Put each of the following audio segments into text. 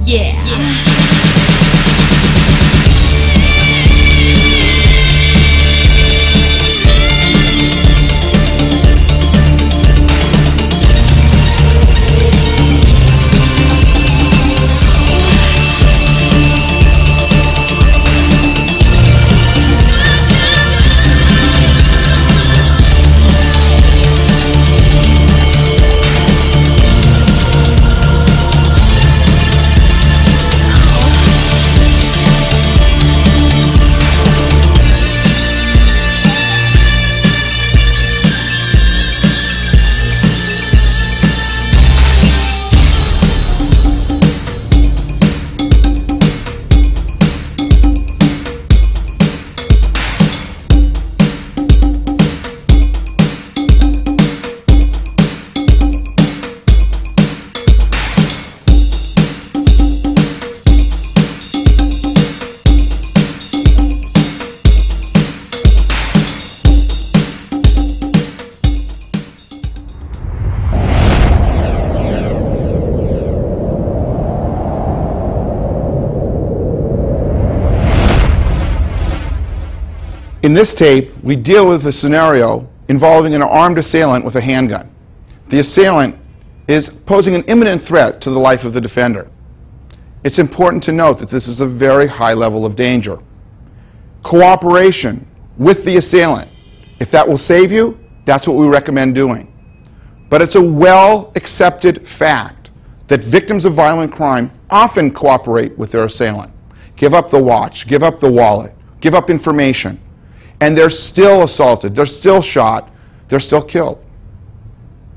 Yeah. In this tape, we deal with a scenario involving an armed assailant with a handgun. The assailant is posing an imminent threat to the life of the defender. It's important to note that this is a very high level of danger. Cooperation with the assailant, if that will save you, that's what we recommend doing. But it's a well-accepted fact that victims of violent crime often cooperate with their assailant. Give up the watch, give up the wallet, give up information. And they're still assaulted, they're still shot, they're still killed.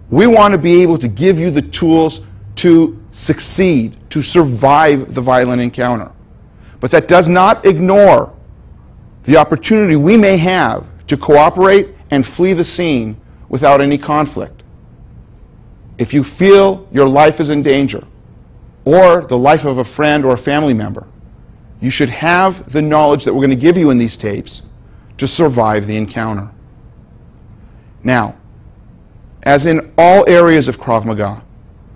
We want to be able to give you the tools to succeed, to survive the violent encounter. But that does not ignore the opportunity we may have to cooperate and flee the scene without any conflict. If you feel your life is in danger, or the life of a friend or a family member, you should have the knowledge that we're going to give you in these tapes to survive the encounter. Now, as in all areas of Krav Maga,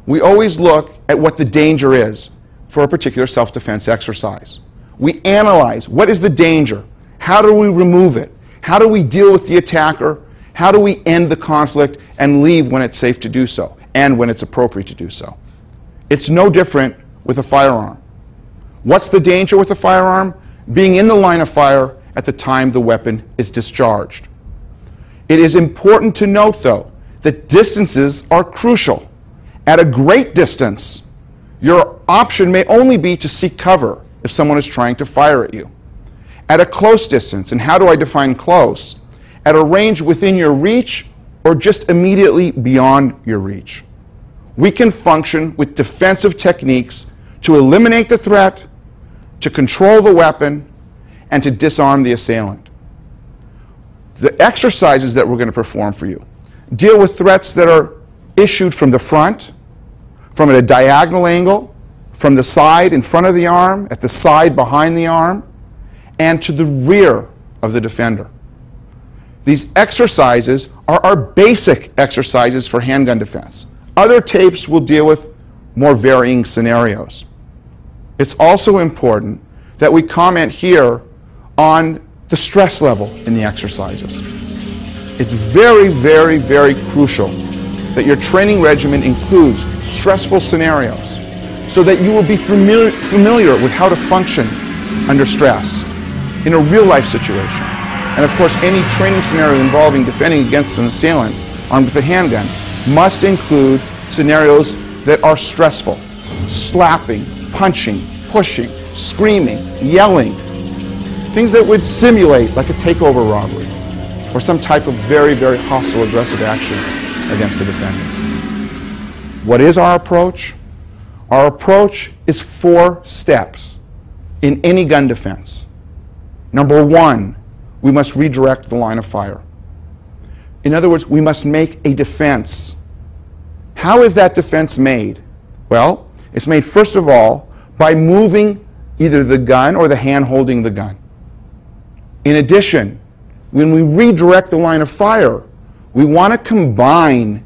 we always look at what the danger is for a particular self-defense exercise. We analyze what is the danger, how do we remove it, how do we deal with the attacker, how do we end the conflict and leave when it's safe to do so and when it's appropriate to do so. It's no different with a firearm. What's the danger with a firearm? Being in the line of fire at the time the weapon is discharged. It is important to note, though, that distances are crucial. At a great distance, your option may only be to seek cover if someone is trying to fire at you. At a close distance, and how do I define close? At a range within your reach or just immediately beyond your reach. We can function with defensive techniques to eliminate the threat, to control the weapon, and to disarm the assailant. The exercises that we're going to perform for you deal with threats that are issued from the front, from a diagonal angle, from the side in front of the arm, at the side behind the arm, and to the rear of the defender. These exercises are our basic exercises for handgun defense. Other tapes will deal with more varying scenarios. It's also important that we comment here on the stress level in the exercises. It's very, very, very crucial that your training regimen includes stressful scenarios so that you will be familiar with how to function under stress in a real-life situation. And of course, any training scenario involving defending against an assailant armed with a handgun must include scenarios that are stressful. Slapping, punching, pushing, screaming, yelling. Things that would simulate like a takeover robbery or some type of very, very hostile, aggressive action against the defender. What is our approach? Our approach is 4 steps in any gun defense. Number 1, we must redirect the line of fire. In other words, we must make a defense. How is that defense made? Well, it's made first of all by moving either the gun or the hand holding the gun. In addition, when we redirect the line of fire, we want to combine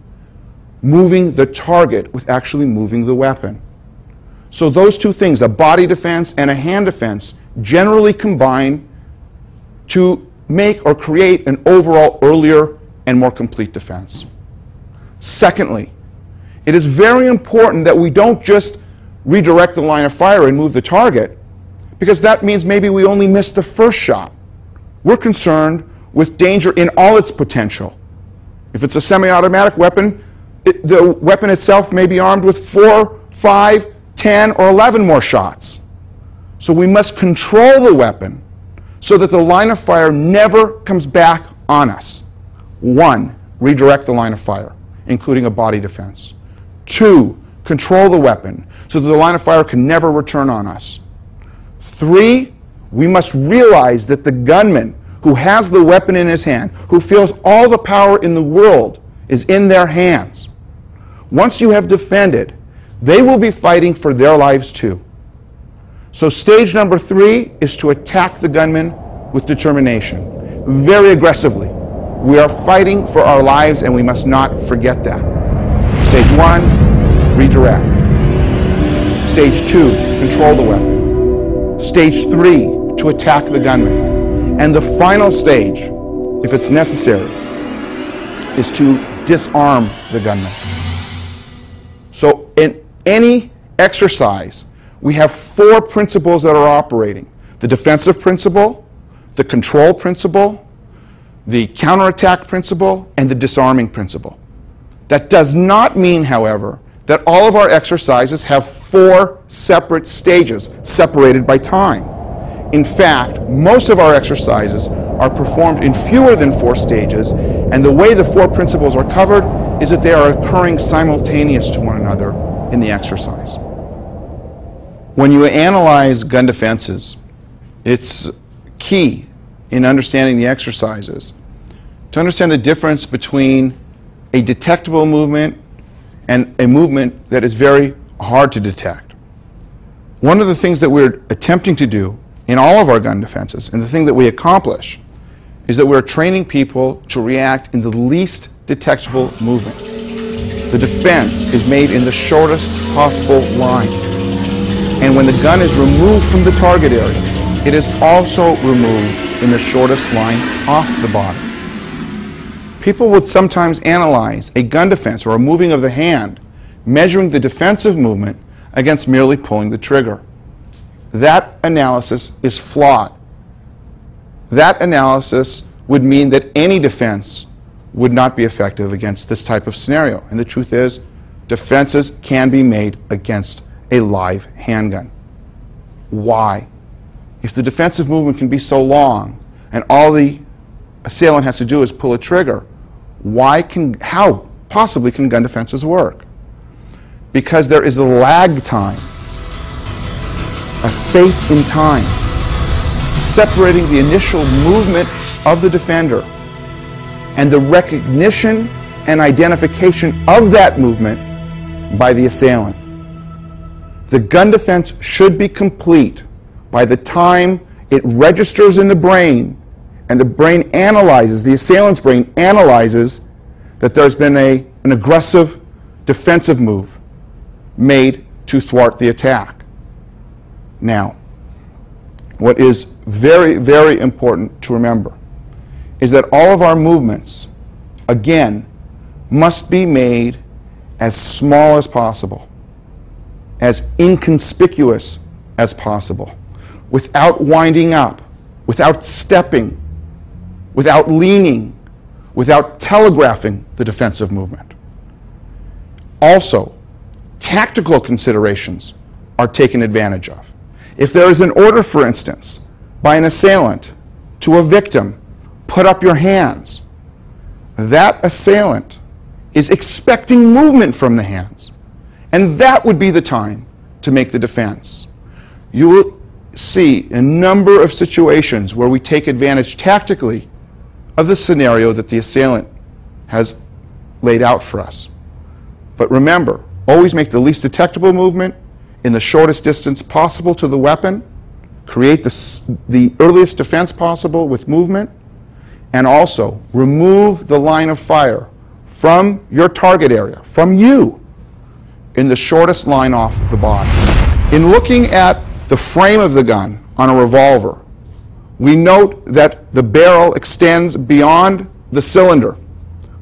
moving the target with actually moving the weapon. So those two things, a body defense and a hand defense, generally combine to make or create an overall earlier and more complete defense. Secondly, it is very important that we don't just redirect the line of fire and move the target, because that means maybe we only missed the first shot. We're concerned with danger in all its potential. If it's a semi-automatic weapon, the weapon itself may be armed with 4, 5, 10, or 11 more shots. So we must control the weapon so that the line of fire never comes back on us. 1, redirect the line of fire, including a body defense. 2, control the weapon so that the line of fire can never return on us. 3, we must realize that the gunman who has the weapon in his hand, who feels all the power in the world is in their hands. Once you have defended, they will be fighting for their lives too. So stage number 3 is to attack the gunman with determination, very aggressively. We are fighting for our lives and we must not forget that. Stage 1, redirect. Stage 2, control the weapon. Stage 3, to attack the gunman. And the final stage, if it's necessary, is to disarm the gunman. So in any exercise, we have 4 principles that are operating: the defensive principle, the control principle, the counterattack principle, and the disarming principle. That does not mean, however, that all of our exercises have 4 separate stages separated by time. In fact, most of our exercises are performed in fewer than 4 stages, and the way the 4 principles are covered is that they are occurring simultaneous to one another in the exercise. When you analyze gun defenses, it's key in understanding the exercises to understand the difference between a detectable movement and a movement that is very hard to detect. One of the things that we're attempting to do in all of our gun defenses, and the thing that we accomplish, is that we're training people to react in the least detectable movement. The defense is made in the shortest possible line. And when the gun is removed from the target area, it is also removed in the shortest line off the body. People would sometimes analyze a gun defense or a moving of the hand, measuring the defensive movement against merely pulling the trigger. That analysis is flawed. That analysis would mean that any defense would not be effective against this type of scenario. And the truth is, defenses can be made against a live handgun. Why? If the defensive movement can be so long and all the assailant has to do is pull a trigger, how possibly can gun defenses work? Because there is a lag time, a space in time, separating the initial movement of the defender and the recognition and identification of that movement by the assailant. The gun defense should be complete by the time it registers in the brain and the brain analyzes, the assailant's brain analyzes that there's been an aggressive defensive move made to thwart the attack. Now, what is very, very important to remember is that all of our movements, again, must be made as small as possible, as inconspicuous as possible, without winding up, without stepping, without leaning, without telegraphing the defensive movement. Also, tactical considerations are taken advantage of. If there is an order, for instance, by an assailant to a victim, put up your hands, that assailant is expecting movement from the hands. And that would be the time to make the defense. You will see a number of situations where we take advantage tactically of the scenario that the assailant has laid out for us. But remember, always make the least detectable movement in the shortest distance possible to the weapon, create the earliest defense possible with movement, and also remove the line of fire from your target area, from you, in the shortest line off the body. In looking at the frame of the gun on a revolver, we note that the barrel extends beyond the cylinder.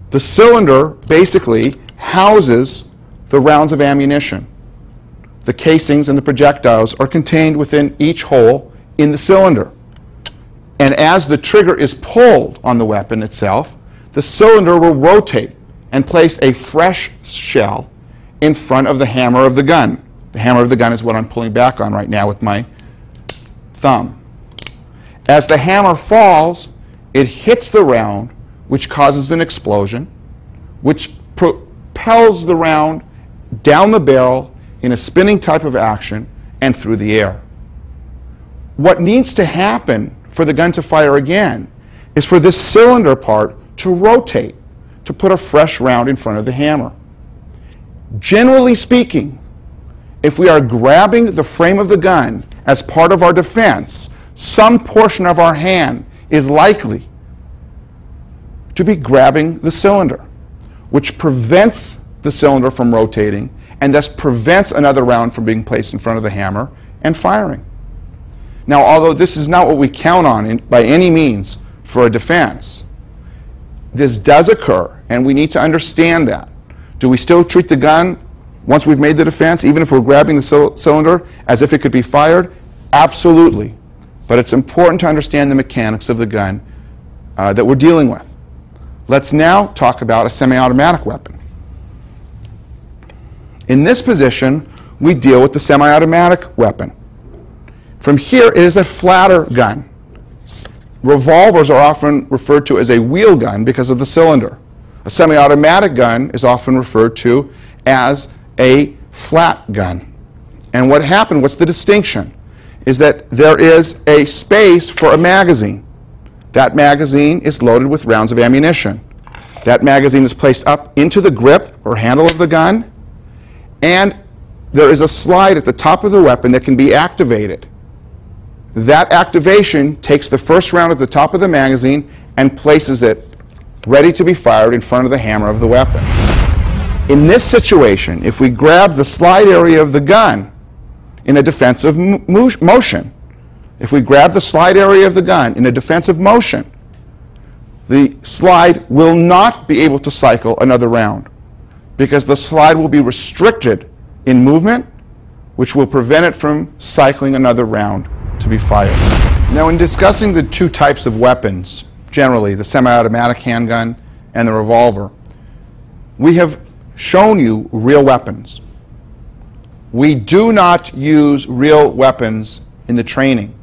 The cylinder basically houses the rounds of ammunition. The casings and the projectiles are contained within each hole in the cylinder. And as the trigger is pulled on the weapon itself, the cylinder will rotate and place a fresh shell in front of the hammer of the gun. The hammer of the gun is what I'm pulling back on right now with my thumb. As the hammer falls, it hits the round, which causes an explosion, which propels the round down the barrel in a spinning type of action and through the air. What needs to happen for the gun to fire again is for this cylinder part to rotate, to put a fresh round in front of the hammer. Generally speaking, if we are grabbing the frame of the gun as part of our defense, some portion of our hand is likely to be grabbing the cylinder, which prevents the cylinder from rotating and thus prevents another round from being placed in front of the hammer and firing. Now, although this is not what we count on by any means for a defense, this does occur, and we need to understand that. Do we still treat the gun, once we've made the defense, even if we're grabbing the cylinder, as if it could be fired? Absolutely. But it's important to understand the mechanics of the gun that we're dealing with. Let's now talk about a semi-automatic weapon. In this position, we deal with the semi-automatic weapon. From here, it is a flatter gun. Revolvers are often referred to as a wheel gun because of the cylinder. A semi-automatic gun is often referred to as a flat gun. And what happened, what's the distinction, is that there is a space for a magazine. That magazine is loaded with rounds of ammunition. That magazine is placed up into the grip or handle of the gun, and there is a slide at the top of the weapon that can be activated. That activation takes the first round at the top of the magazine and places it ready to be fired in front of the hammer of the weapon. In this situation, if we grab the slide area of the gun in a defensive motion, if we grab the slide area of the gun in a defensive motion, the slide will not be able to cycle another round because the slide will be restricted in movement, which will prevent it from cycling another round to be fired. Now, in discussing the two types of weapons, generally the semi-automatic handgun and the revolver, we have shown you real weapons. We do not use real weapons in the training.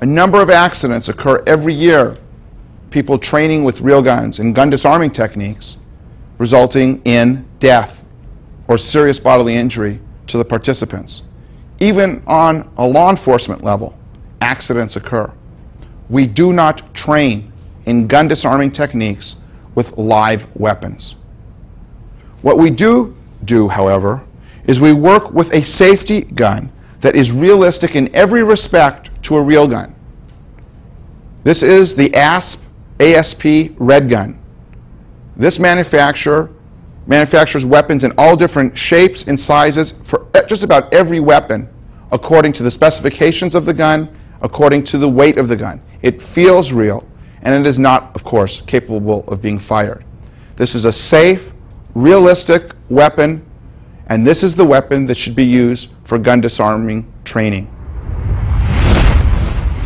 A number of accidents occur every year, people training with real guns and gun disarming techniques, resulting in death or serious bodily injury to the participants. Even on a law enforcement level, accidents occur. We do not train in gun disarming techniques with live weapons. What we do, however, is we work with a safety gun that is realistic in every respect to a real gun. This is the ASP Red Gun. This manufacturers weapons in all different shapes and sizes for just about every weapon according to the specifications of the gun, according to the weight of the gun. It feels real, and it is not, of course, capable of being fired. This is a safe, realistic weapon, and this is the weapon that should be used for gun disarming training.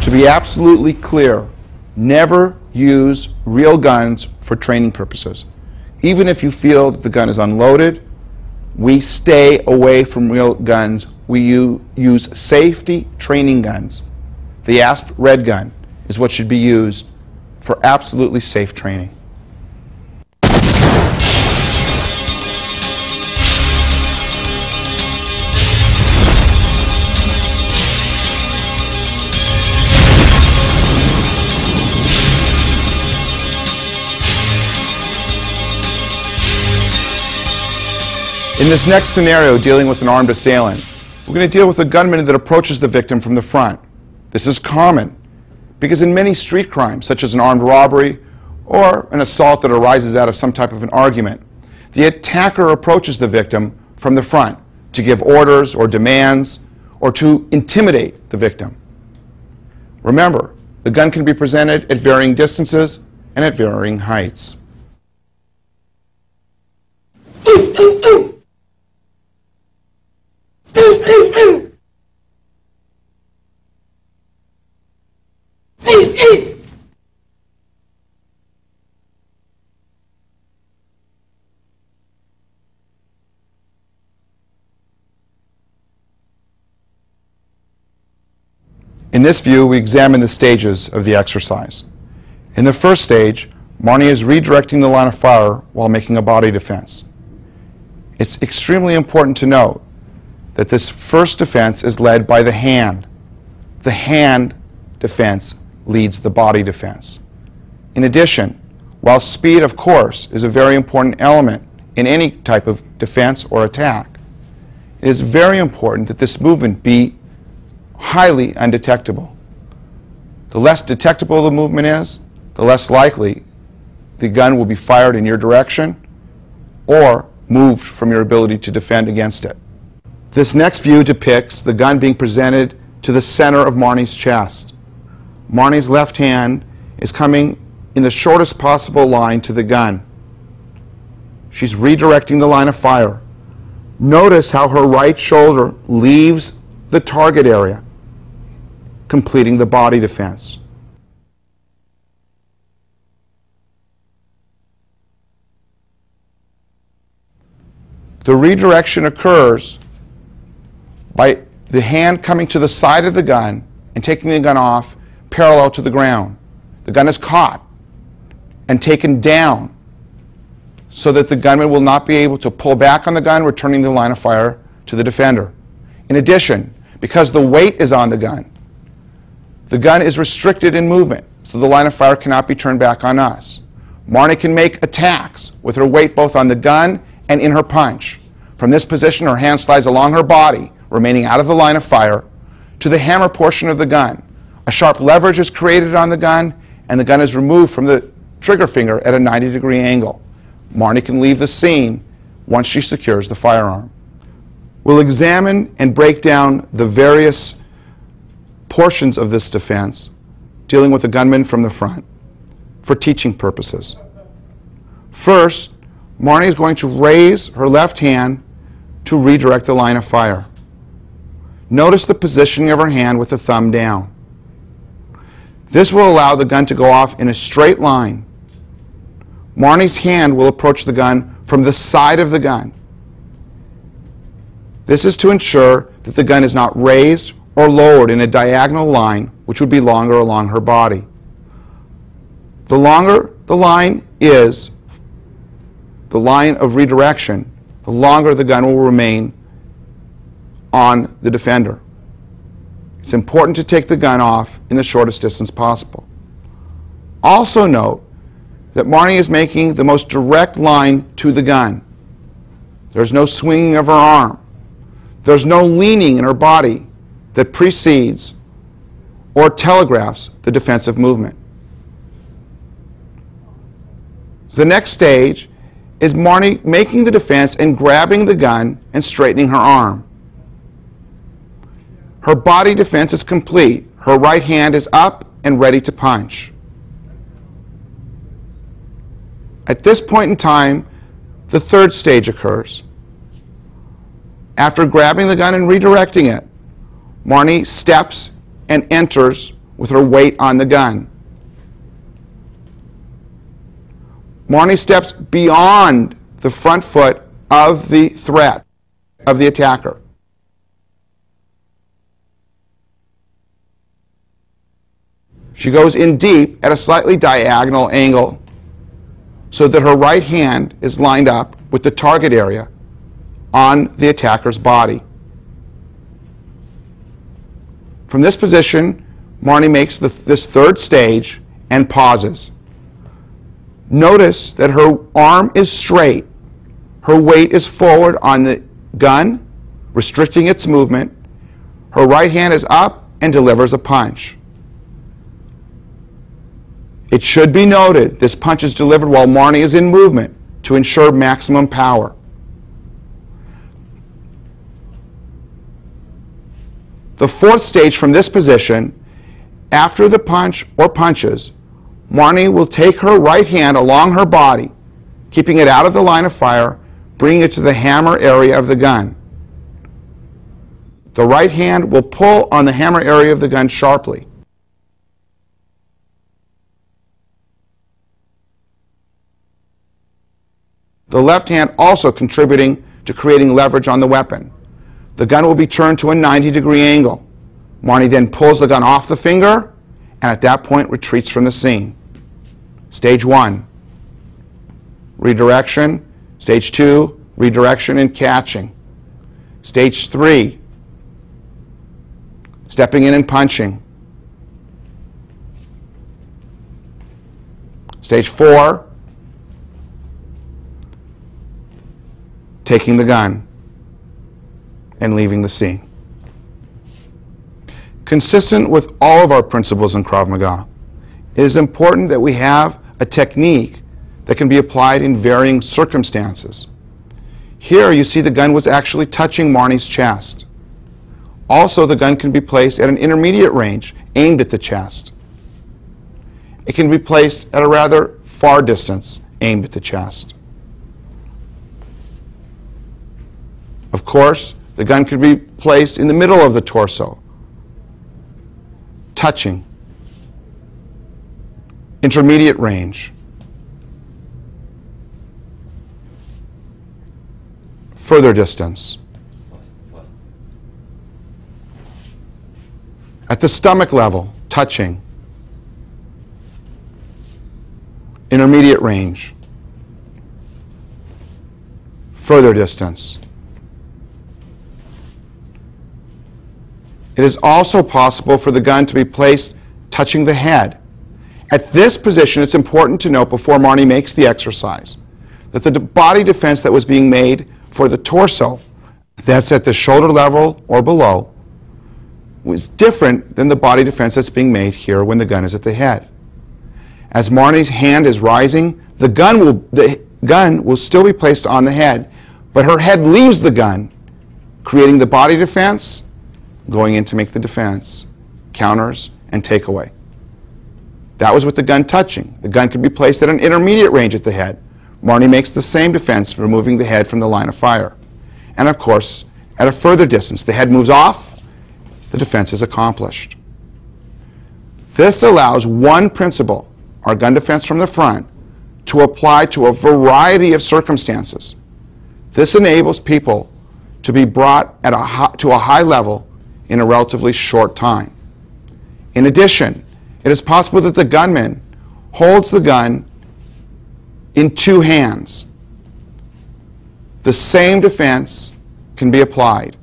To be absolutely clear, never use real guns for training purposes. Even if you feel that the gun is unloaded, we stay away from real guns. We use safety training guns. The ASP Red Gun is what should be used for absolutely safe training. In this next scenario, dealing with an armed assailant, we're going to deal with a gunman that approaches the victim from the front. This is common because in many street crimes, such as an armed robbery or an assault that arises out of some type of an argument, the attacker approaches the victim from the front to give orders or demands or to intimidate the victim. Remember, the gun can be presented at varying distances and at varying heights. In this view, we examine the stages of the exercise. In the first stage, Marnie is redirecting the line of fire while making a body defense. It's extremely important to note that this first defense is led by the hand. The hand defense leads the body defense. In addition, while speed, of course, is a very important element in any type of defense or attack, it is very important that this movement be highly undetectable. The less detectable the movement is, the less likely the gun will be fired in your direction or moved from your ability to defend against it. This next view depicts the gun being presented to the center of Marnie's chest. Marnie's left hand is coming in the shortest possible line to the gun. She's redirecting the line of fire. Notice how her right shoulder leaves the target area, completing the body defense. The redirection occurs by the hand coming to the side of the gun and taking the gun off parallel to the ground. The gun is caught and taken down so that the gunman will not be able to pull back on the gun, returning the line of fire to the defender. In addition, because the weight is on the gun is restricted in movement, so the line of fire cannot be turned back on us. Marnie can make attacks with her weight both on the gun and in her punch. From this position, her hand slides along her body, remaining out of the line of fire, to the hammer portion of the gun. A sharp leverage is created on the gun, and the gun is removed from the trigger finger at a 90-degree angle. Marnie can leave the scene once she secures the firearm. We'll examine and break down the various portions of this defense, dealing with the gunman from the front, for teaching purposes. First, Marnie is going to raise her left hand to redirect the line of fire. Notice the positioning of her hand with the thumb down. This will allow the gun to go off in a straight line. Marnie's hand will approach the gun from the side of the gun. This is to ensure that the gun is not raised or lowered in a diagonal line, which would be longer along her body. The longer the line is, the line of redirection, the longer the gun will remain on the defender. It's important to take the gun off in the shortest distance possible. Also note that Marnie is making the most direct line to the gun. There's no swinging of her arm. There's no leaning in her body that precedes or telegraphs the defensive movement. The next stage is Marnie making the defense and grabbing the gun and straightening her arm. Her body defense is complete. Her right hand is up and ready to punch. At this point in time, the third stage occurs. After grabbing the gun and redirecting it, Marnie steps and enters with her weight on the gun. Marnie steps beyond the front foot of the threat, of the attacker. She goes in deep at a slightly diagonal angle so that her right hand is lined up with the target area on the attacker's body. From this position, Marnie makes this third stage and pauses. Notice that her arm is straight. Her weight is forward on the gun, restricting its movement. Her right hand is up and delivers a punch. It should be noted this punch is delivered while Marnie is in movement to ensure maximum power. The fourth stage from this position, after the punch or punches, Marnie will take her right hand along her body, keeping it out of the line of fire, bringing it to the hammer area of the gun. The right hand will pull on the hammer area of the gun sharply. The left hand also contributing to creating leverage on the weapon. The gun will be turned to a 90-degree angle. Marnie then pulls the gun off the finger and at that point retreats from the scene. Stage 1, redirection. Stage 2, redirection and catching. Stage 3, stepping in and punching. Stage 4, taking the gun and leaving the scene. Consistent with all of our principles in Krav Maga, it is important that we have a technique that can be applied in varying circumstances. Here you see the gun was actually touching Marnie's chest. Also, the gun can be placed at an intermediate range aimed at the chest. It can be placed at a rather far distance aimed at the chest. Of course, the gun could be placed in the middle of the torso, touching, intermediate range, further distance, at the stomach level, touching, intermediate range, further distance. It is also possible for the gun to be placed touching the head. At this position, it's important to note before Marnie makes the exercise that the body defense that was being made for the torso, that's at the shoulder level or below, was different than the body defense that's being made here when the gun is at the head. As Marnie's hand is rising, the gun will still be placed on the head, but her head leaves the gun, creating the body defense, going in to make the defense, counters, and takeaway. That was with the gun touching. The gun could be placed at an intermediate range at the head. Marnie makes the same defense, removing the head from the line of fire. And of course, at a further distance, the head moves off, the defense is accomplished. This allows one principle, our gun defense from the front, to apply to a variety of circumstances. This enables people to be brought to a high level in a relatively short time. In addition, it is possible that the gunman holds the gun in two hands. The same defense can be applied.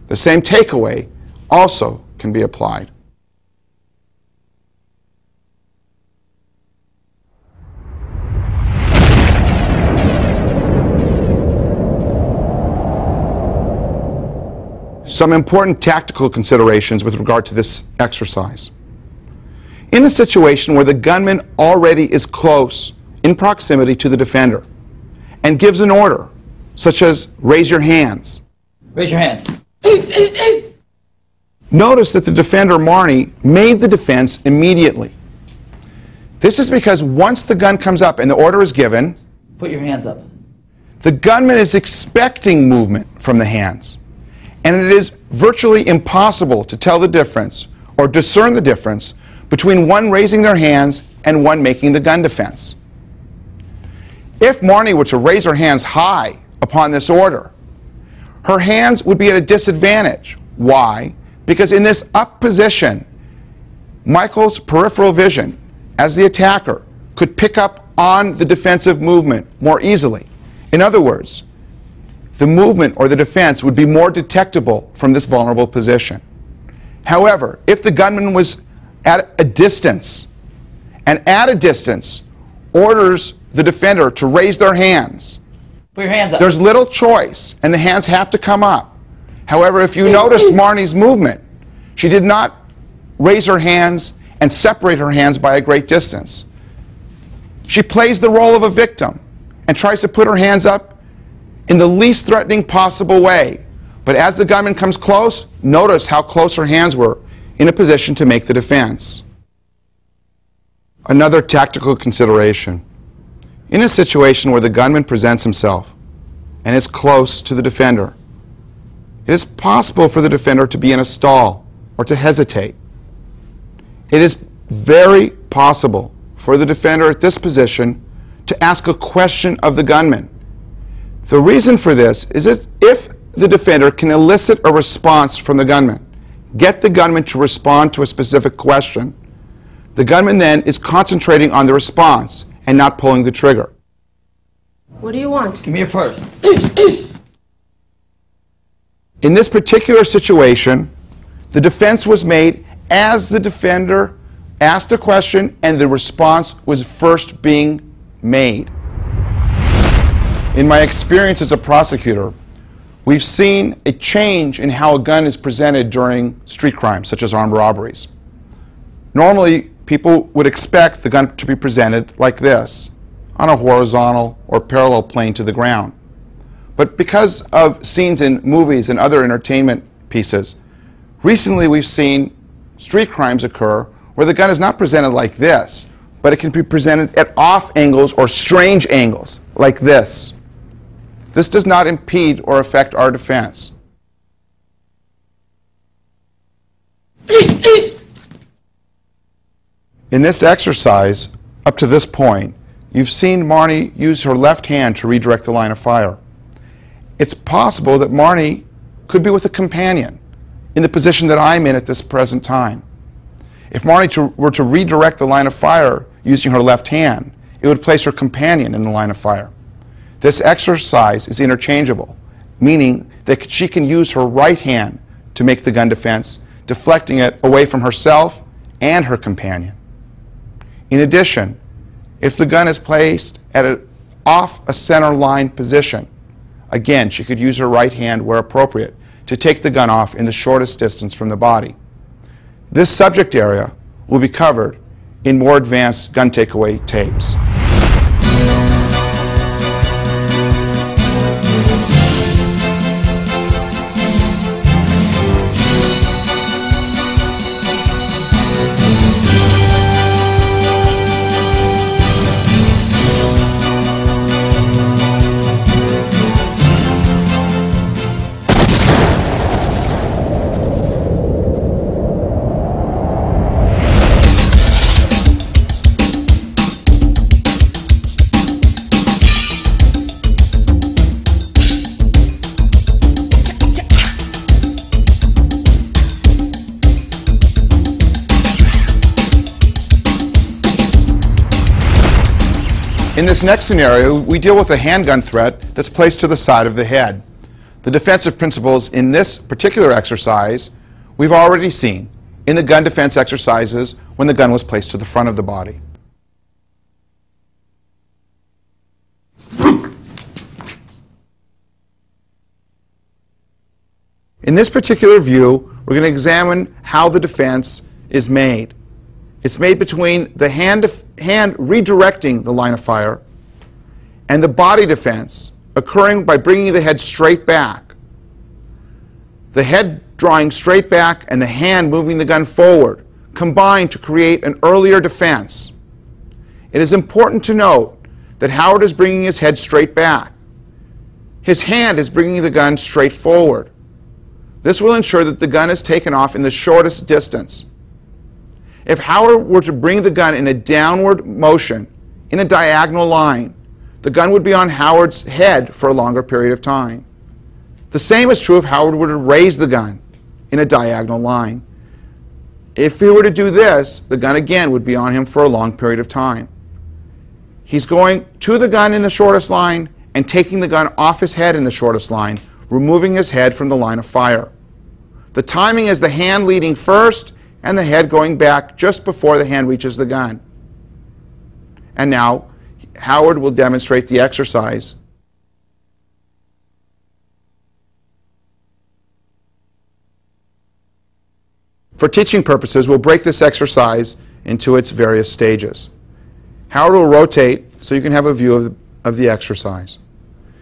The same takeaway also can be applied. Some important tactical considerations with regard to this exercise. In a situation where the gunman already is close in proximity to the defender and gives an order, such as raise your hands. Raise your hands. Notice that the defender, Marnie, made the defense immediately. This is because once the gun comes up and the order is given, put your hands up. The gunman is expecting movement from the hands. And it is virtually impossible to tell the difference or discern the difference between one raising their hands and one making the gun defense. If Marnie were to raise her hands high upon this order, her hands would be at a disadvantage. Why? Because in this up position, Michael's peripheral vision, as the attacker, could pick up on the defensive movement more easily. In other words, the movement or the defense would be more detectable from this vulnerable position. However, if the gunman was at a distance, and at a distance orders the defender to raise their hands, put your hands up. There's little choice, and the hands have to come up. However, if you notice Marnie's movement, she did not raise her hands and separate her hands by a great distance. She plays the role of a victim and tries to put her hands up in the least threatening possible way, But as the gunman comes close, notice how close her hands were in a position to make the defense. Another tactical consideration. In a situation where the gunman presents himself and is close to the defender, it is possible for the defender to be in a stall or to hesitate. It is very possible for the defender at this position to ask a question of the gunman. The reason for this is that if the defender can elicit a response from the gunman, get the gunman to respond to a specific question, the gunman then is concentrating on the response and not pulling the trigger. What do you want? Give me your purse. In this particular situation, the defense was made as the defender asked a question and the response was first being made. In my experience as a prosecutor, we've seen a change in how a gun is presented during street crimes, such as armed robberies. Normally, people would expect the gun to be presented like this, on a horizontal or parallel plane to the ground. But because of scenes in movies and other entertainment pieces, recently we've seen street crimes occur where the gun is not presented like this, but it can be presented at off angles or strange angles, like this. This does not impede or affect our defense. In this exercise, up to this point, you've seen Marnie use her left hand to redirect the line of fire. It's possible that Marnie could be with a companion in the position that I'm in at this present time. If Marnie were to redirect the line of fire using her left hand, it would place her companion in the line of fire. This exercise is interchangeable, meaning that she can use her right hand to make the gun defense, deflecting it away from herself and her companion. In addition, if the gun is placed off a center line position, again, she could use her right hand where appropriate to take the gun off in the shortest distance from the body. This subject area will be covered in more advanced gun takeaway tapes. In this next scenario, we deal with a handgun threat that's placed to the side of the head. The defensive principles in this particular exercise we've already seen in the gun defense exercises when the gun was placed to the front of the body. In this particular view, we're going to examine how the defense is made. It's made between the hand redirecting the line of fire and the body defense occurring by bringing the head straight back. The head drawing straight back and the hand moving the gun forward combine to create an earlier defense. It is important to note that Howard is bringing his head straight back. His hand is bringing the gun straight forward. This will ensure that the gun is taken off in the shortest distance. If Howard were to bring the gun in a downward motion, in a diagonal line, the gun would be on Howard's head for a longer period of time. The same is true if Howard were to raise the gun in a diagonal line. If he were to do this, the gun again would be on him for a long period of time. He's going to the gun in the shortest line and taking the gun off his head in the shortest line, removing his head from the line of fire. The timing is the hand leading first and the head going back just before the hand reaches the gun. And now, Howard will demonstrate the exercise. For teaching purposes, we'll break this exercise into its various stages. Howard will rotate so you can have a view of the exercise.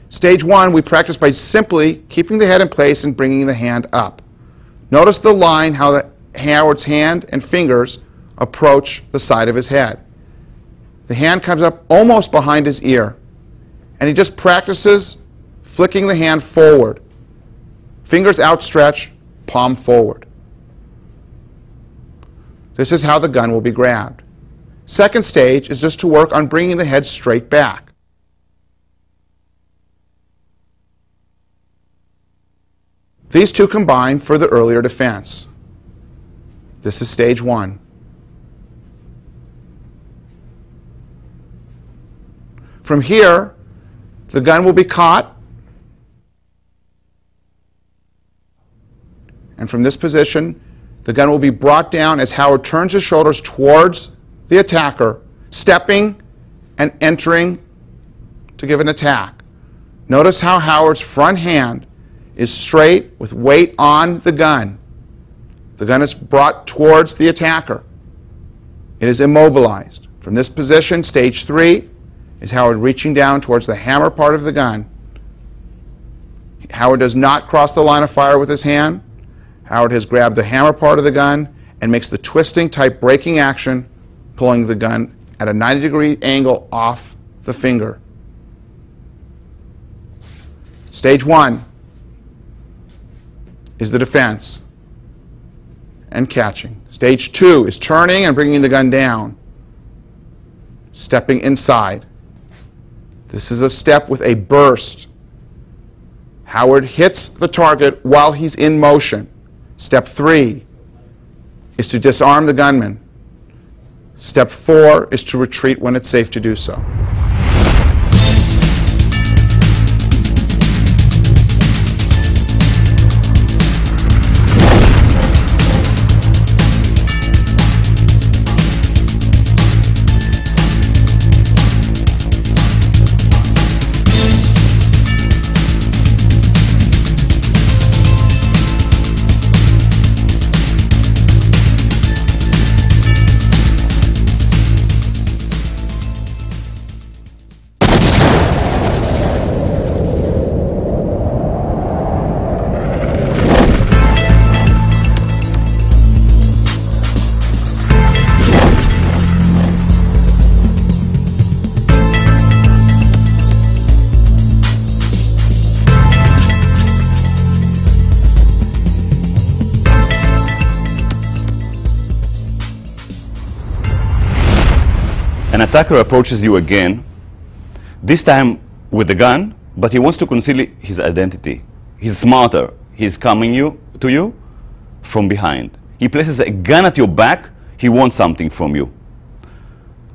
Stage 1, we practice by simply keeping the head in place and bringing the hand up. Notice the line, how Howard's hand and fingers approach the side of his head. The hand comes up almost behind his ear, and he just practices flicking the hand forward. Fingers outstretched, palm forward. This is how the gun will be grabbed. Second stage is just to work on bringing the head straight back. These two combine for the earlier defense. This is stage 1. From here, the gun will be caught, and from this position, the gun will be brought down as Howard turns his shoulders towards the attacker, stepping and entering to give an attack. Notice how Howard's front hand is straight with weight on the gun. The gun is brought towards the attacker. It is immobilized. From this position, stage 3, is Howard reaching down towards the hammer part of the gun. Howard does not cross the line of fire with his hand. Howard has grabbed the hammer part of the gun and makes the twisting type braking action, pulling the gun at a 90-degree angle off the finger. Stage 1 is the defense and catching. Stage 2 is turning and bringing the gun down, stepping inside. This is a step with a burst. Howard hits the target while he's in motion. Step 3 is to disarm the gunman. Step 4 is to retreat when it's safe to do so. An attacker approaches you again, this time with a gun, but he wants to conceal his identity. He's smarter. He's coming to you from behind. He places a gun at your back. He wants something from you.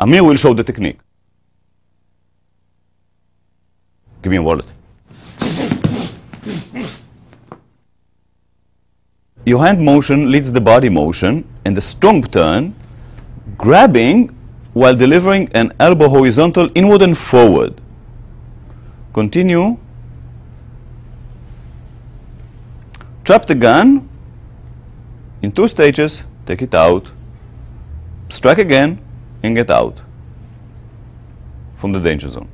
Amir will show the technique. Give me a wallet. Your hand motion leads the body motion, and the strong turn, grabbing while delivering an elbow horizontal inward and forward. Continue. Trap the gun in 2 stages, take it out, strike again, and get out from the danger zone.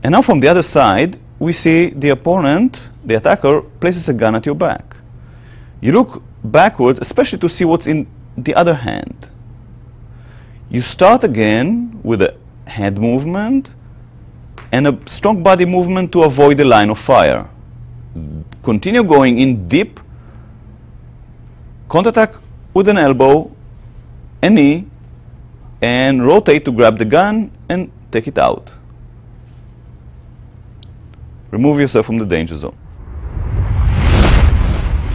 And now from the other side, we see the opponent, the attacker, places a gun at your back. You look backwards, especially to see what's in the other hand. You start again with a hand movement and a strong body movement to avoid the line of fire. Continue going in deep, counterattack with an elbow, a knee, and rotate to grab the gun and take it out. Remove yourself from the danger zone.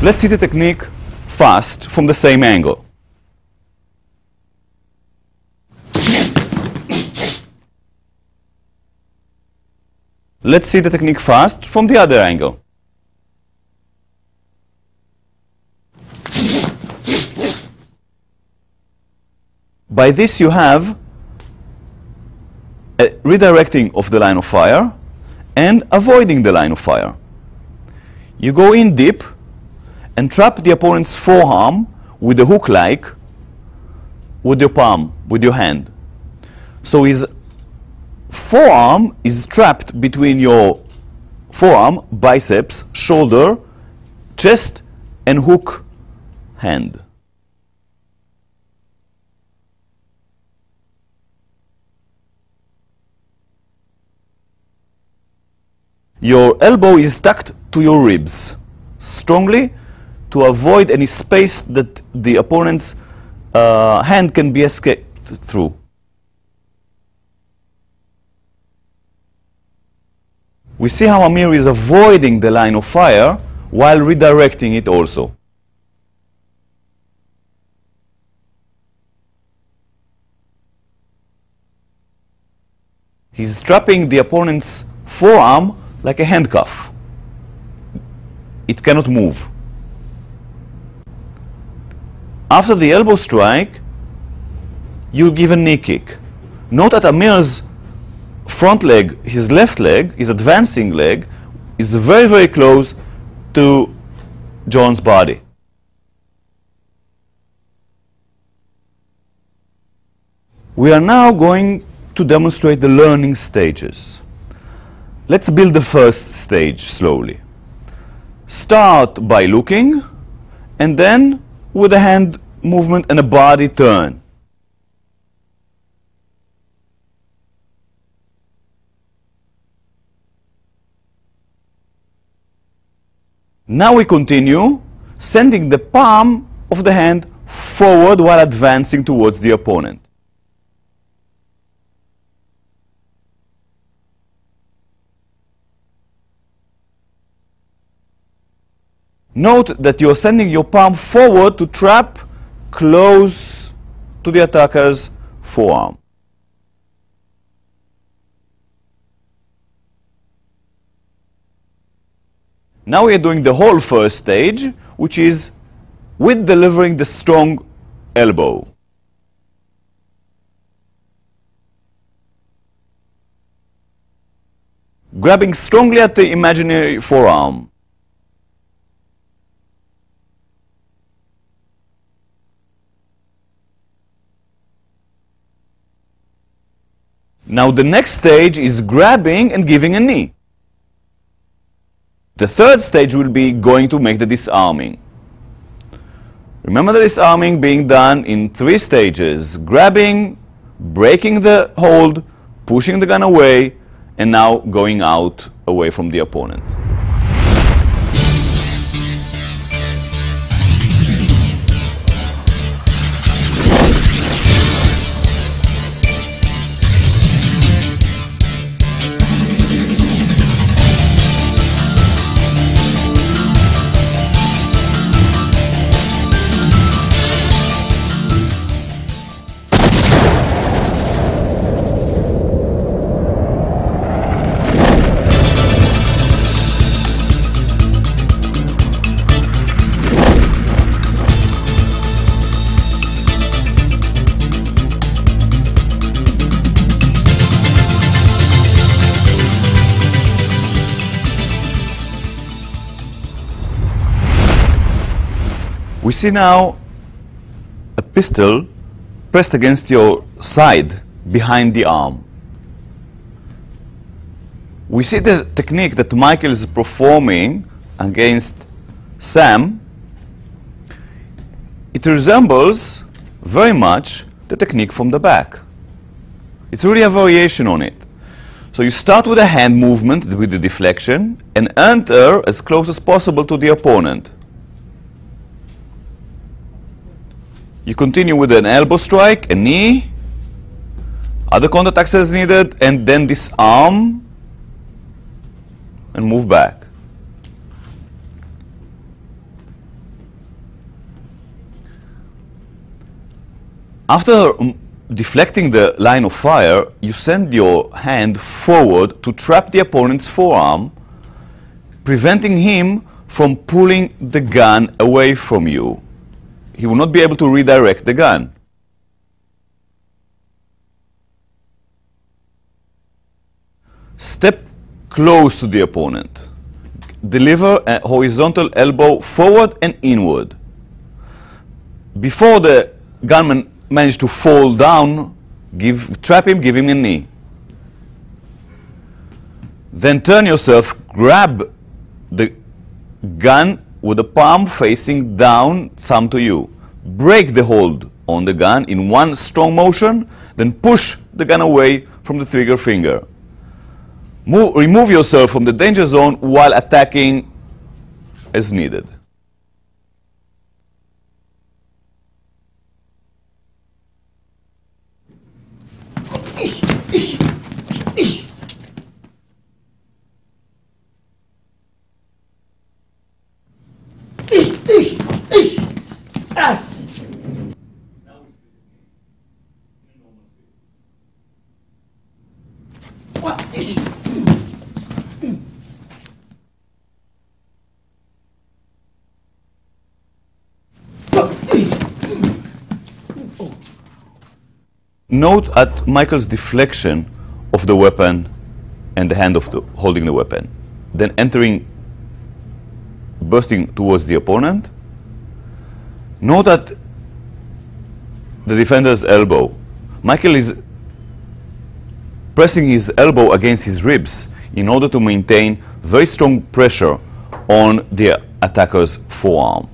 Let's see the technique fast from the same angle. Let's see the technique fast from the other angle. By this you have a redirecting of the line of fire and avoiding the line of fire. You go in deep and trap the opponent's forearm with a hook-like with your palm, with your hand. So his forearm is trapped between your forearm, biceps, shoulder, chest, and hook hand. Your elbow is tucked to your ribs strongly to avoid any space that the opponent's hand can be escaped through. We see how Amir is avoiding the line of fire while redirecting it also. He's trapping the opponent's forearm like a handcuff. It cannot move. After the elbow strike, you give a knee kick. Note that Amir's front leg, his left leg, his advancing leg, is very, very close to John's body. We are now going to demonstrate the learning stages. Let's build the first stage slowly. Start by looking, and then with a hand movement and a body turn. Now we continue, sending the palm of the hand forward while advancing towards the opponent. Note that you're sending your palm forward to trap close to the attacker's forearm. Now we are doing the whole first stage, which is with delivering the strong elbow. Grabbing strongly at the imaginary forearm. Now the next stage is grabbing and giving a knee. The third stage will be going to make the disarming. Remember the disarming being done in 3 stages: grabbing, breaking the hold, pushing the gun away, and now going out away from the opponent. We see now a pistol pressed against your side behind the arm. We see the technique that Michael is performing against Sam. It resembles very much the technique from the back. It's really a variation on it. So you start with a hand movement with the deflection and enter as close as possible to the opponent. You continue with an elbow strike, a knee, other counterattacks as needed, and then disarm and move back. After deflecting the line of fire, you send your hand forward to trap the opponent's forearm, preventing him from pulling the gun away from you. He will not be able to redirect the gun. Step close to the opponent. Deliver a horizontal elbow forward and inward. Before the gunman manages to fall down, trap him, give him a knee. Then turn yourself, grab the gun with the palm facing down, thumb to you. Break the hold on the gun in one strong motion, then push the gun away from the trigger finger. Remove yourself from the danger zone while attacking as needed. Yes. Note at Michael's deflection of the weapon and the hand of holding the weapon, then bursting towards the opponent. Note at the defender's elbow. Michael is pressing his elbow against his ribs in order to maintain very strong pressure on the attacker's forearm,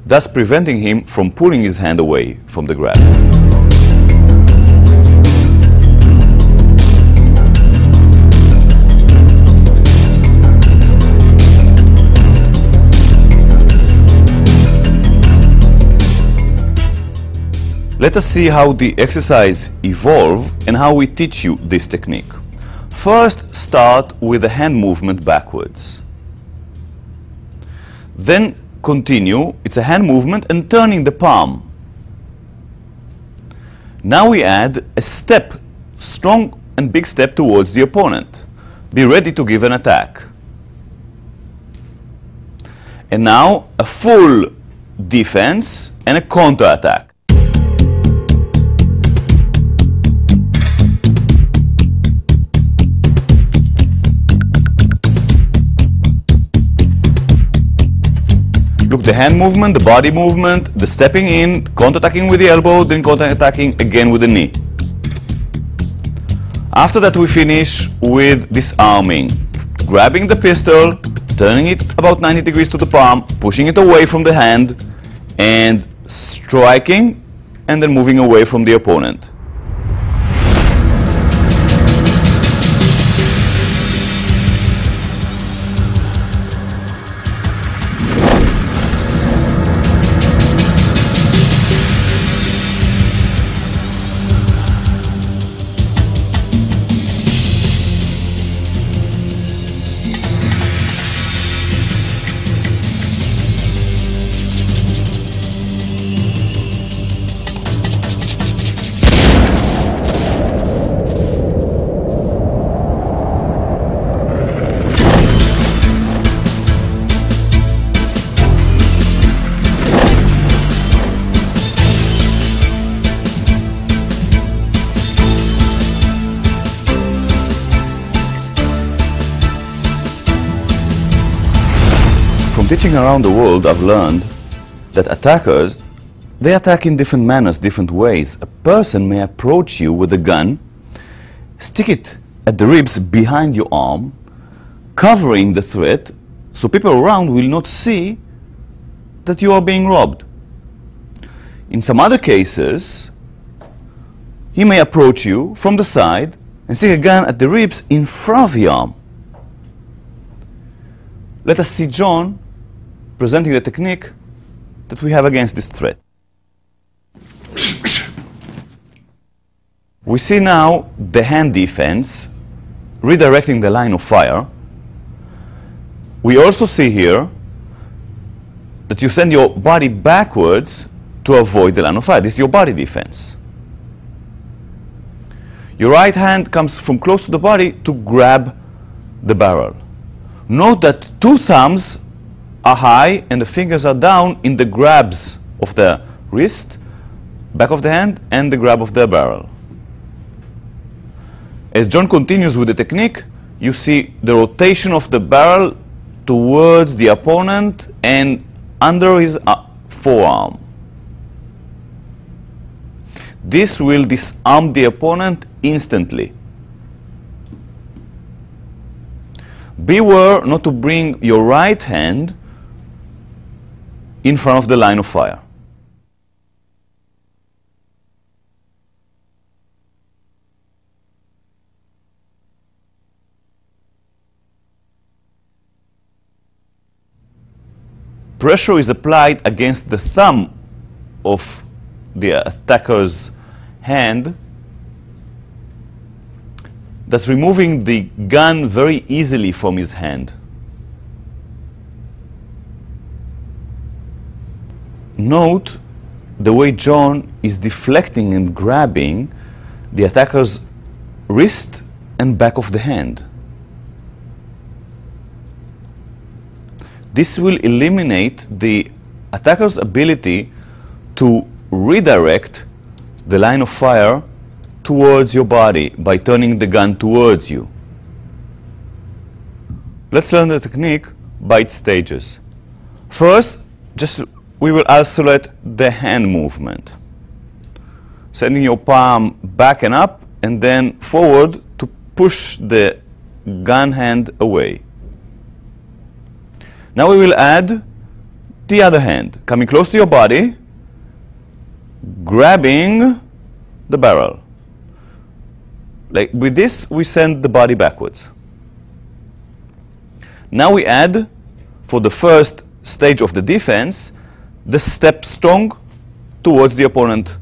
thus preventing him from pulling his hand away from the grab. Let us see how the exercise evolves and how we teach you this technique. First, start with the hand movement backwards. Then continue, it's a hand movement and turning the palm. Now we add a step, strong and big step towards the opponent. Be ready to give an attack. And now a full defense and a counter attack. Look, the hand movement, the body movement, the stepping in, counter-attacking with the elbow, then counter-attacking again with the knee. After that we finish with disarming, grabbing the pistol, turning it about 90 degrees to the palm, pushing it away from the hand, and striking, and then moving away from the opponent. From teaching around the world, I've learned that attackers, they attack in different manners, different ways. A person may approach you with a gun, stick it at the ribs behind your arm, covering the threat, so people around will not see that you are being robbed. In some other cases, he may approach you from the side and stick a gun at the ribs in front of the arm. Let us see John presenting the technique that we have against this threat. We see now the hand defense redirecting the line of fire. We also see here that you send your body backwards to avoid the line of fire. This is your body defense. Your right hand comes from close to the body to grab the barrel. Note that two thumbs are high and the fingers are down in the grabs of the wrist, back of the hand, and the grab of the barrel. As John continues with the technique, you see the rotation of the barrel towards the opponent and under his forearm. This will disarm the opponent instantly. Beware not to bring your right hand in front of the line of fire. Pressure is applied against the thumb of the attacker's hand, thus removing the gun very easily from his hand. Note the way John is deflecting and grabbing the attacker's wrist and back of the hand. This will eliminate the attacker's ability to redirect the line of fire towards your body by turning the gun towards you. Let's learn the technique by its stages. First, we will isolate the hand movement, sending your palm back and up and then forward to push the gun hand away. Now we will add the other hand, coming close to your body, grabbing the barrel. Like with this, we send the body backwards. Now we add, for the first stage of the defense, the step strong towards the opponent.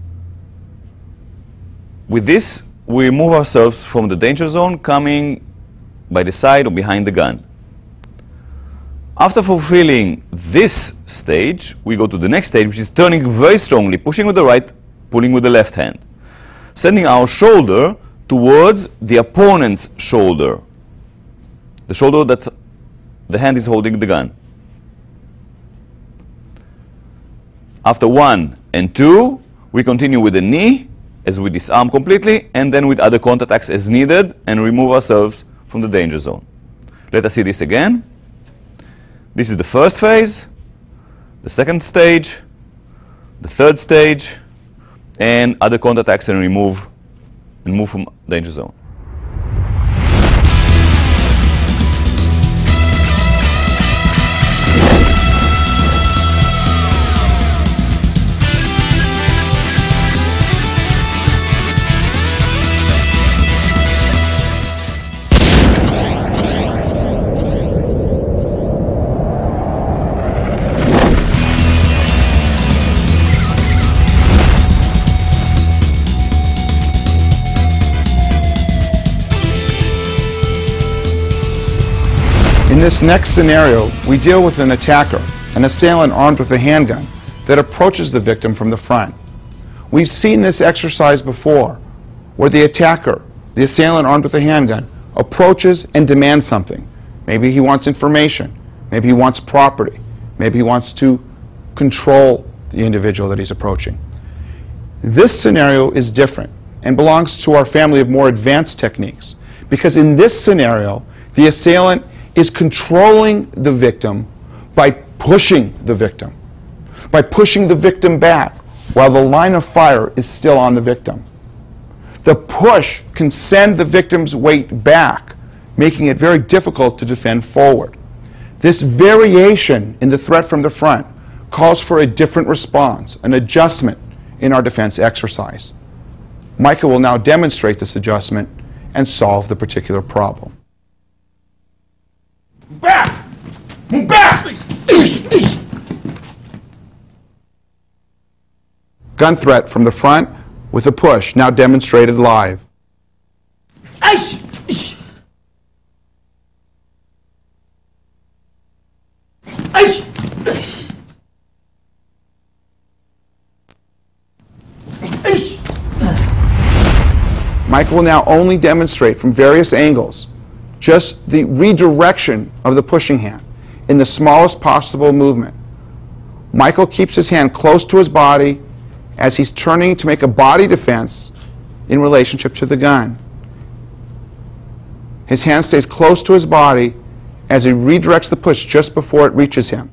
With this, we remove ourselves from the danger zone, coming by the side or behind the gun. After fulfilling this stage, we go to the next stage, which is turning very strongly, pushing with the right, pulling with the left hand, sending our shoulder towards the opponent's shoulder, the shoulder that the hand is holding the gun. After 1 and 2, we continue with the knee as we disarm completely, and then with other counterattacks as needed, and remove ourselves from the danger zone. Let us see this again. This is the first phase, the second stage, the third stage, and other counterattacks and move from danger zone. In this next scenario, we deal with an attacker, an assailant armed with a handgun, that approaches the victim from the front. We've seen this exercise before, where the attacker, the assailant armed with a handgun, approaches and demands something. Maybe he wants information, maybe he wants property, maybe he wants to control the individual that he's approaching. This scenario is different and belongs to our family of more advanced techniques, because in this scenario, the assailant is controlling the victim by pushing the victim back while the line of fire is still on the victim. The push can send the victim's weight back, making it very difficult to defend forward. This variation in the threat from the front calls for a different response, an adjustment in our defense exercise. Micah will now demonstrate this adjustment and solve the particular problem. Back! Back! Gun threat from the front with a push, now demonstrated live. Micah will now only demonstrate from various angles just the redirection of the pushing hand in the smallest possible movement. Michael keeps his hand close to his body as he's turning to make a body defense in relationship to the gun. His hand stays close to his body as he redirects the push just before it reaches him.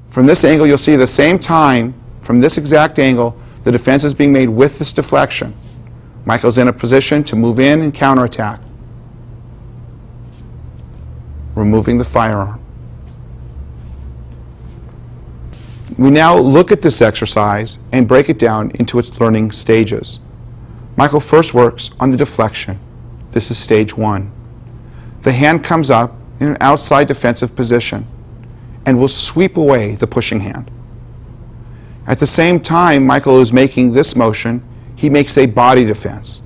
From this angle, you'll see the same time, from this exact angle, the defense is being made with this deflection. Michael's in a position to move in and counterattack, removing the firearm. We now look at this exercise and break it down into its learning stages. Michael first works on the deflection. This is stage 1. The hand comes up in an outside defensive position and will sweep away the pushing hand. At the same time Michael is making this motion, he makes a body defense.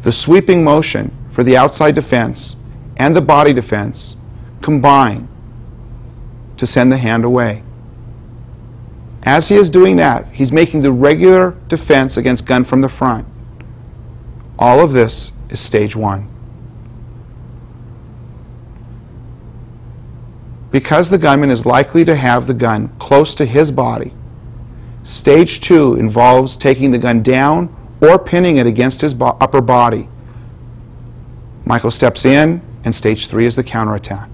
The sweeping motion for the outside defense and the body defense combine to send the hand away. As he is doing that, he's making the regular defense against gun from the front. All of this is stage 1. Because the gunman is likely to have the gun close to his body, stage 2 involves taking the gun down or pinning it against his upper body. Michael steps in, and stage 3 is the counterattack.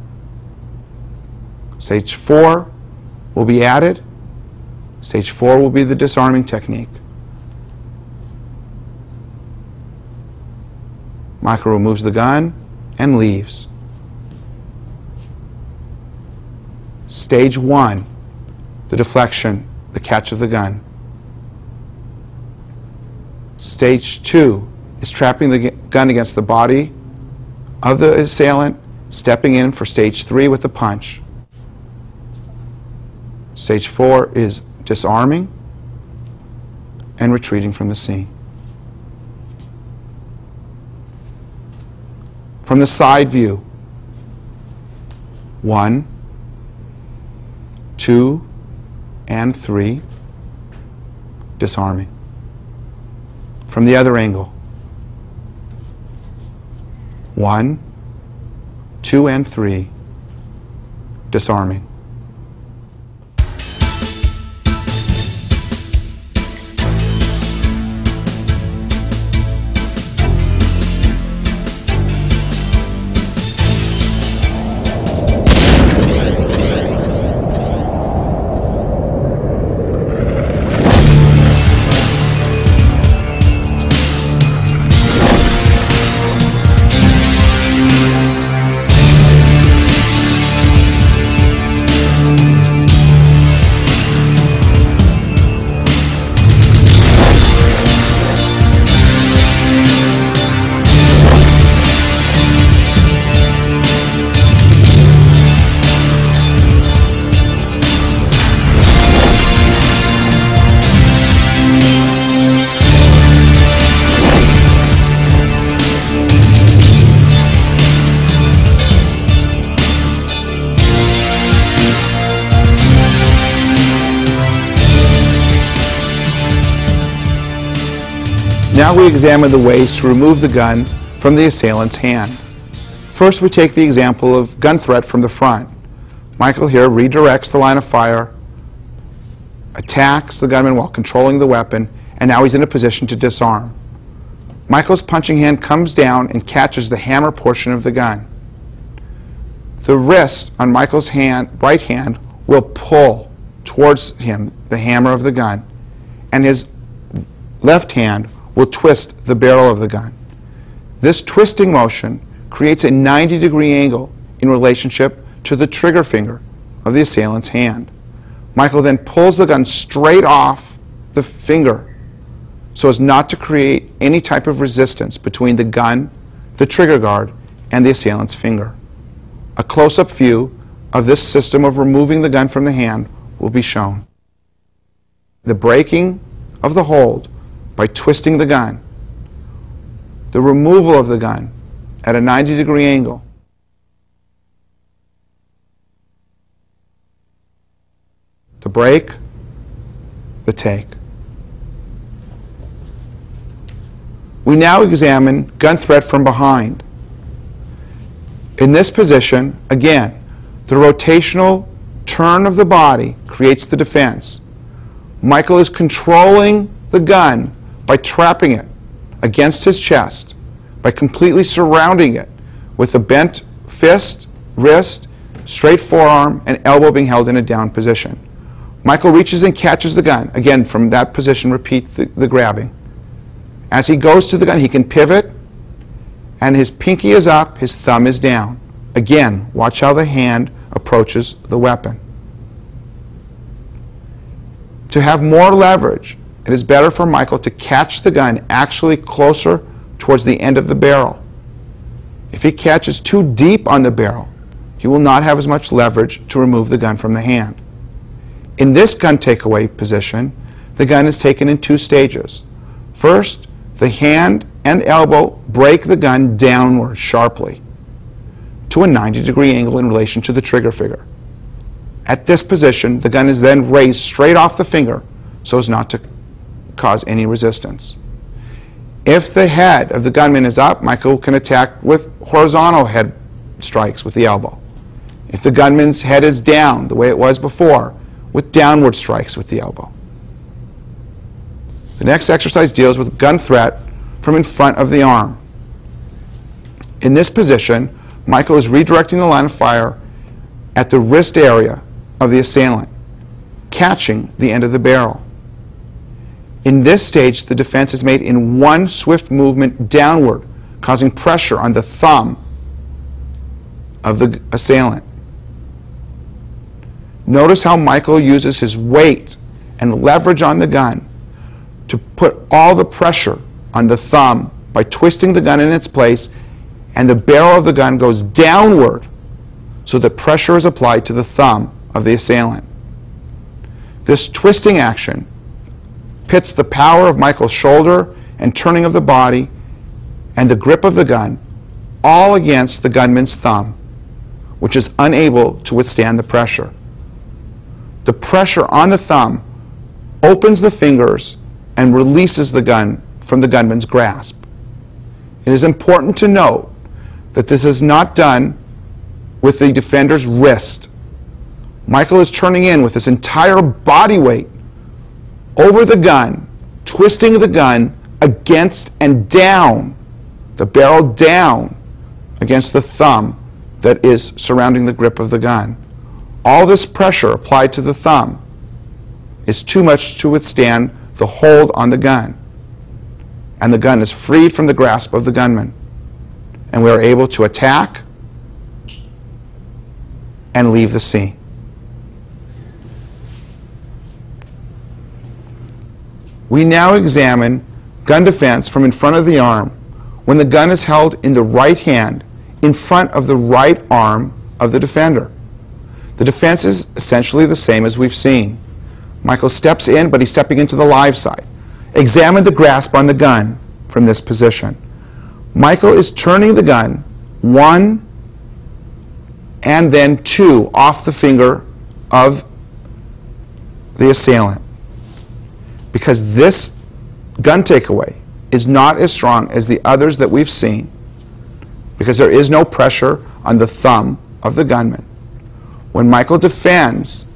Stage 4 will be added. Stage 4 will be the disarming technique. Michael removes the gun and leaves. Stage 1, the deflection, the catch of the gun. Stage 2 is trapping the gun against the body of the assailant, stepping in for stage 3 with the punch. Stage 4 is disarming and retreating from the scene. From the side view, 1, 2, and 3, disarming. From the other angle, 1, 2, and 3, disarming. Now we examine the ways to remove the gun from the assailant's hand. First, we take the example of gun threat from the front. Michael here redirects the line of fire, attacks the gunman while controlling the weapon, and now he's in a position to disarm. Michael's punching hand comes down and catches the hammer portion of the gun. The wrist on Michael's right hand will pull towards him the hammer of the gun, and his left hand will twist the barrel of the gun. This twisting motion creates a 90-degree angle in relationship to the trigger finger of the assailant's hand. Michael then pulls the gun straight off the finger so as not to create any type of resistance between the gun, the trigger guard, and the assailant's finger. A close-up view of this system of removing the gun from the hand will be shown. The breaking of the hold by twisting the gun, the removal of the gun at a 90-degree angle, the break, the take. We now examine gun threat from behind. In this position, again, the rotational turn of the body creates the defense. Michael is controlling the gun by trapping it against his chest, by completely surrounding it with a bent fist, wrist, straight forearm, and elbow being held in a down position. Michael reaches and catches the gun. Again, from that position, repeat the grabbing. As he goes to the gun, he can pivot, and his pinky is up, his thumb is down. Again, watch how the hand approaches the weapon. To have more leverage, it is better for Michael to catch the gun actually closer towards the end of the barrel. If he catches too deep on the barrel, he will not have as much leverage to remove the gun from the hand. In this gun takeaway position, the gun is taken in two stages. First, the hand and elbow break the gun downward sharply to a 90-degree angle in relation to the trigger finger. At this position, the gun is then raised straight off the finger so as not to cause any resistance. If the head of the gunman is up, Michael can attack with horizontal head strikes with the elbow. If the gunman's head is down, the way it was before, with downward strikes with the elbow. The next exercise deals with gun threat from in front of the arm. In this position, Michael is redirecting the line of fire at the wrist area of the assailant, catching the end of the barrel. In this stage, the defense is made in one swift movement downward, causing pressure on the thumb of the assailant. Notice how Michael uses his weight and leverage on the gun to put all the pressure on the thumb by twisting the gun in its place, and the barrel of the gun goes downward so that pressure is applied to the thumb of the assailant. This twisting action pits the power of Michael's shoulder and turning of the body and the grip of the gun all against the gunman's thumb, which is unable to withstand the pressure. The pressure on the thumb opens the fingers and releases the gun from the gunman's grasp. It is important to note that this is not done with the defender's wrist. Michael is turning in with his entire body weight over the gun, twisting the gun against and down, the barrel down against the thumb that is surrounding the grip of the gun. All this pressure applied to the thumb is too much to withstand the hold on the gun, and the gun is freed from the grasp of the gunman, and we are able to attack and leave the scene. We now examine gun defense from in front of the arm when the gun is held in the right hand in front of the right arm of the defender. The defense is essentially the same as we've seen. Michael steps in, but he's stepping into the live side. Examine the grasp on the gun from this position. Michael is turning the gun 1 and then 2 off the finger of the assailant, because this gun takeaway is not as strong as the others that we've seen, because there is no pressure on the thumb of the gunman. When Michael defends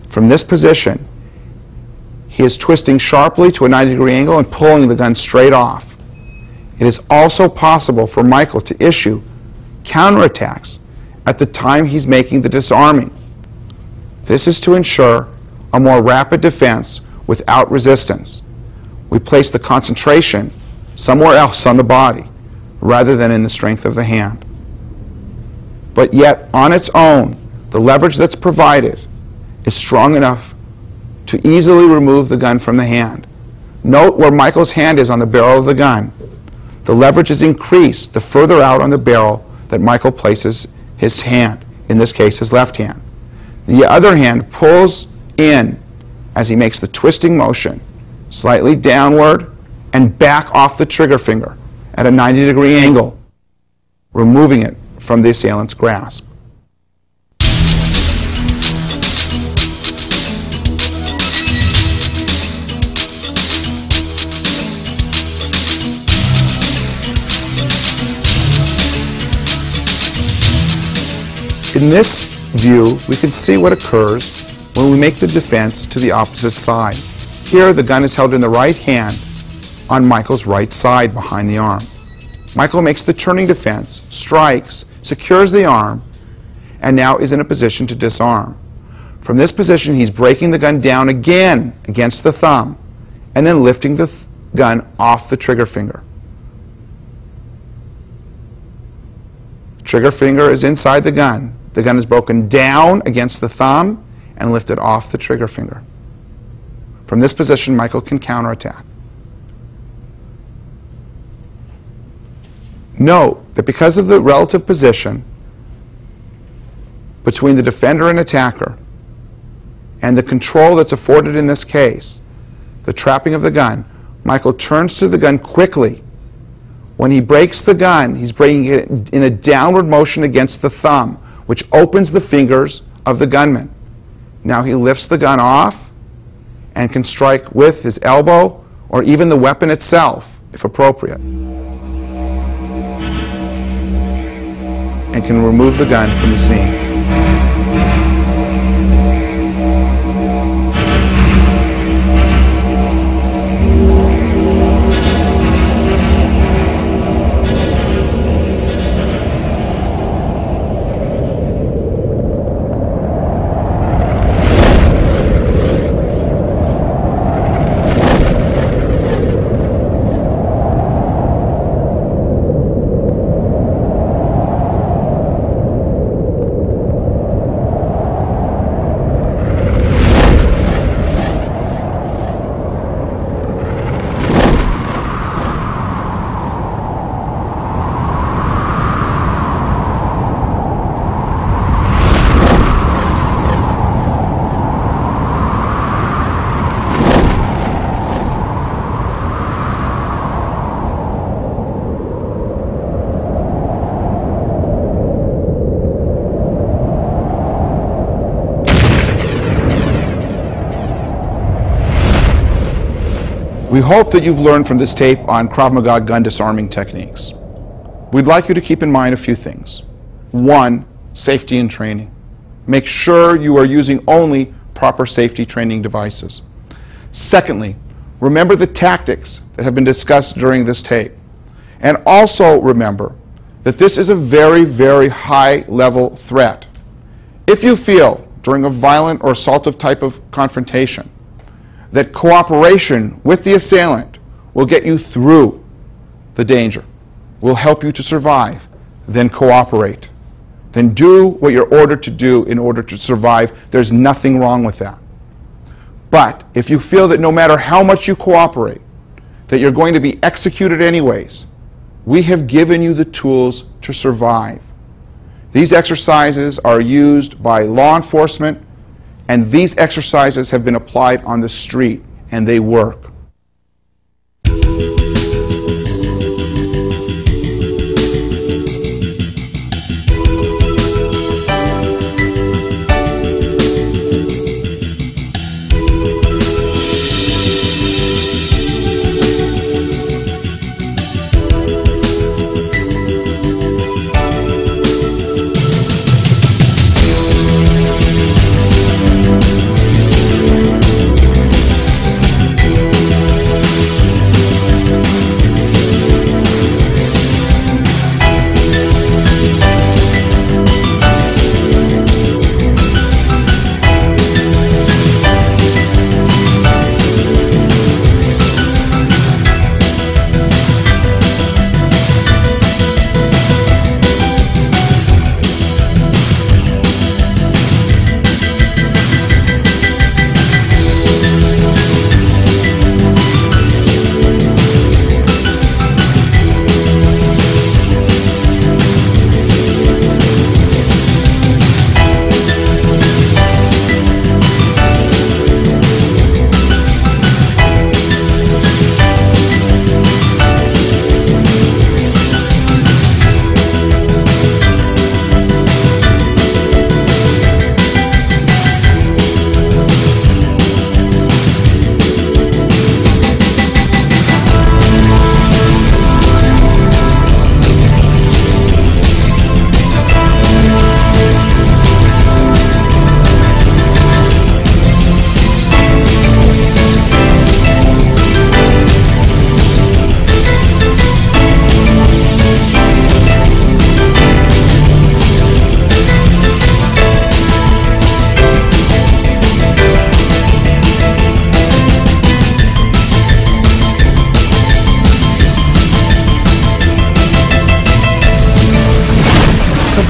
from this position, he is twisting sharply to a 90-degree angle and pulling the gun straight off. It is also possible for Michael to issue counterattacks at the time he's making the disarming. This is to ensure a more rapid defense without resistance. We place the concentration somewhere else on the body rather than in the strength of the hand. But yet, on its own, the leverage that's provided is strong enough to easily remove the gun from the hand. Note where Michael's hand is on the barrel of the gun. The leverage is increased the further out on the barrel that Michael places his hand, in this case his left hand. The other hand pulls in as he makes the twisting motion, slightly downward and back off the trigger finger at a 90-degree angle, removing it from the assailant's grasp. In this view, we can see what occurs when we make the defense to the opposite side. Here, the gun is held in the right hand on Michael's right side behind the arm. Michael makes the turning defense, strikes, secures the arm, and now is in a position to disarm. From this position, he's breaking the gun down again against the thumb and then lifting the gun off the trigger finger. Trigger finger is inside the gun. The gun is broken down against the thumb and lifted off the trigger finger. From this position, Michael can counterattack. Note that because of the relative position between the defender and attacker and the control that's afforded in this case, the trapping of the gun, Michael turns to the gun quickly. When he breaks the gun, he's breaking it in a downward motion against the thumb, which opens the fingers of the gunman. Now he lifts the gun off and can strike with his elbow or even the weapon itself, if appropriate, and can remove the gun from the scene. We hope that you've learned from this tape on Krav Maga gun disarming techniques. We'd like you to keep in mind a few things. One, safety and training. Make sure you are using only proper safety training devices. Secondly, remember the tactics that have been discussed during this tape. And also remember that this is a very, very high-level threat. If you feel during a violent or assaultive type of confrontation that cooperation with the assailant will get you through the danger, will help you to survive, then cooperate. Then do what you're ordered to do in order to survive. There's nothing wrong with that. But if you feel that no matter how much you cooperate, that you're going to be executed anyways, we have given you the tools to survive. These exercises are used by law enforcement, and these exercises have been applied on the street, and they work.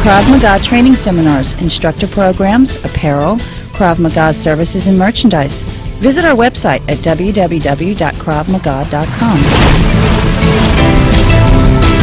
Krav Maga training seminars, instructor programs, apparel, Krav Maga services and merchandise. Visit our website at www.kravmaga.com.